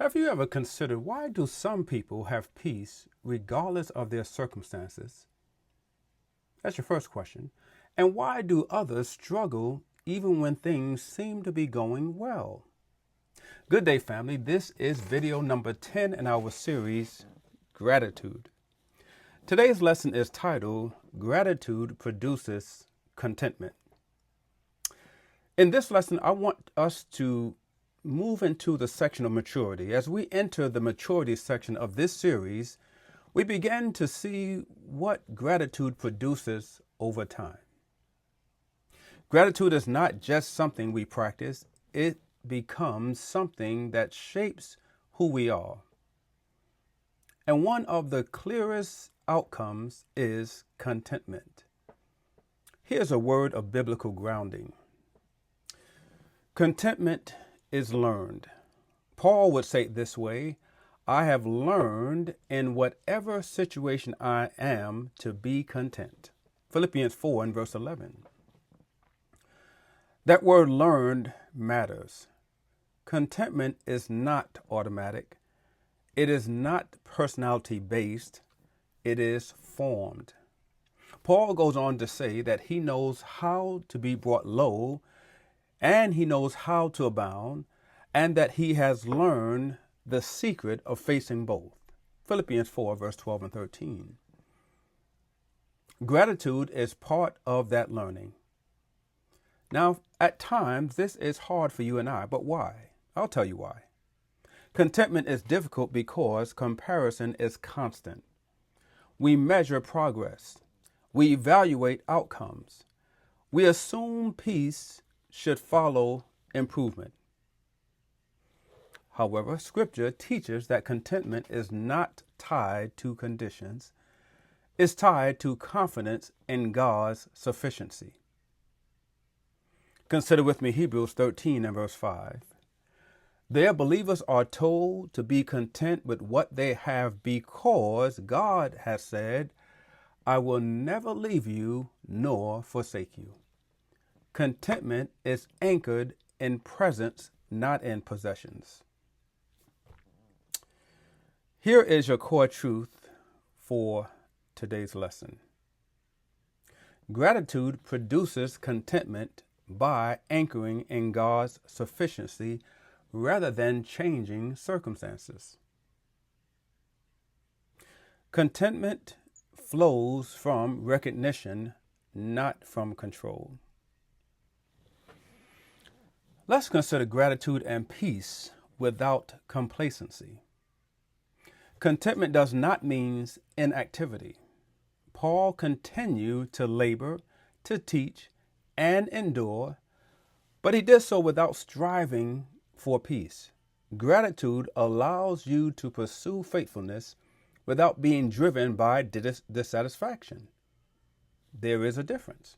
Have you ever considered why do some people have peace regardless of their circumstances? That's your first question. And why do others struggle even when things seem to be going well? Good day, family. This is video number 10 in our series, Gratitude. Today's lesson is titled, Gratitude Produces Contentment. In this lesson, I want us to move into the section of maturity. As we enter the maturity section of this series, we begin to see what gratitude produces over time. Gratitude is not just something we practice, it becomes something that shapes who we are. And one of the clearest outcomes is contentment. Here's a word of biblical grounding. Contentment is learned. Paul would say it this way, I have learned in whatever situation I am to be content. Philippians 4 and verse 11. That word learned matters. Contentment is not automatic. It is not personality based. It is formed. Paul goes on to say that he knows how to be brought low and he knows how to abound, and that he has learned the secret of facing both. Philippians 4, verse 12 and 13. Gratitude is part of that learning. Now, at times, this is hard for you and I, but why? I'll tell you why. Contentment is difficult because comparison is constant. We measure progress. We evaluate outcomes. We assume peace should follow improvement. However, Scripture teaches that contentment is not tied to conditions. It's tied to confidence in God's sufficiency. Consider with me Hebrews 13 and verse 5. There believers are told to be content with what they have because God has said, I will never leave you nor forsake you. Contentment is anchored in presence, not in possessions. Here is your core truth for today's lesson. Gratitude produces contentment by anchoring in God's sufficiency rather than changing circumstances. Contentment flows from recognition, not from control. Let's consider gratitude and peace without complacency. Contentment does not mean inactivity. Paul continued to labor, to teach, and endure, but he did so without striving for peace. Gratitude allows you to pursue faithfulness without being driven by dissatisfaction. There is a difference.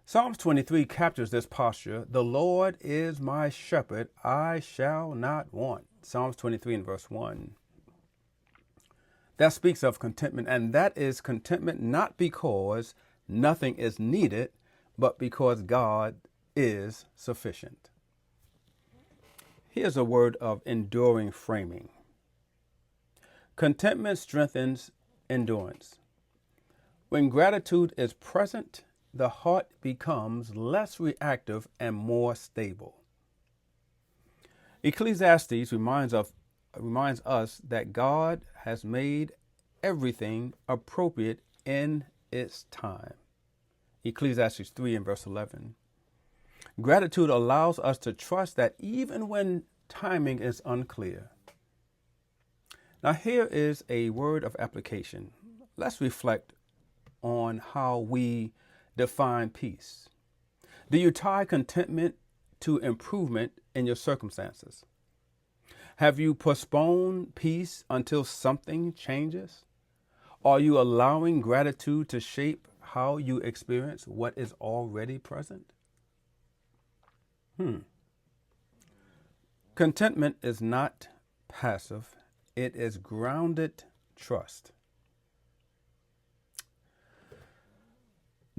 Psalms 23 captures this posture. The Lord is my shepherd, I shall not want. Psalms 23 and verse 1. That speaks of contentment, and that is contentment not because nothing is needed, but because God is sufficient. Here's a word of enduring framing. Contentment strengthens endurance. When gratitude is present, the heart becomes less reactive and more stable. Ecclesiastes reminds us that God has made everything appropriate in its time. Ecclesiastes 3 and verse 11. Gratitude allows us to trust that even when timing is unclear. Now here is a word of application. Let's reflect on how we define peace. Do you tie contentment to improvement in your circumstances? Have you postponed peace until something changes? Are you allowing gratitude to shape how you experience what is already present? Contentment is not passive. It is grounded trust.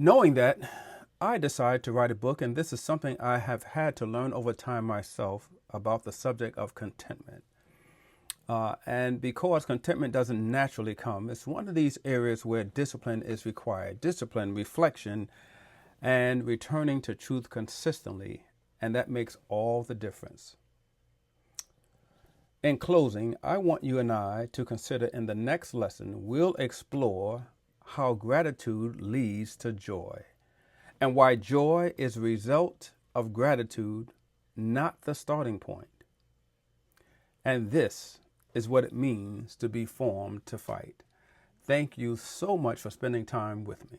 Knowing that, I decided to write a book, and this is something I have had to learn over time myself about the subject of contentment. And because contentment doesn't naturally come, it's one of these areas where discipline is required. Discipline, reflection, and returning to truth consistently. And that makes all the difference. In closing, I want you and I to consider in the next lesson, we'll explore how gratitude leads to joy and why joy is a result of gratitude, not the starting point. And this is what it means to be formed to fight. Thank you so much for spending time with me.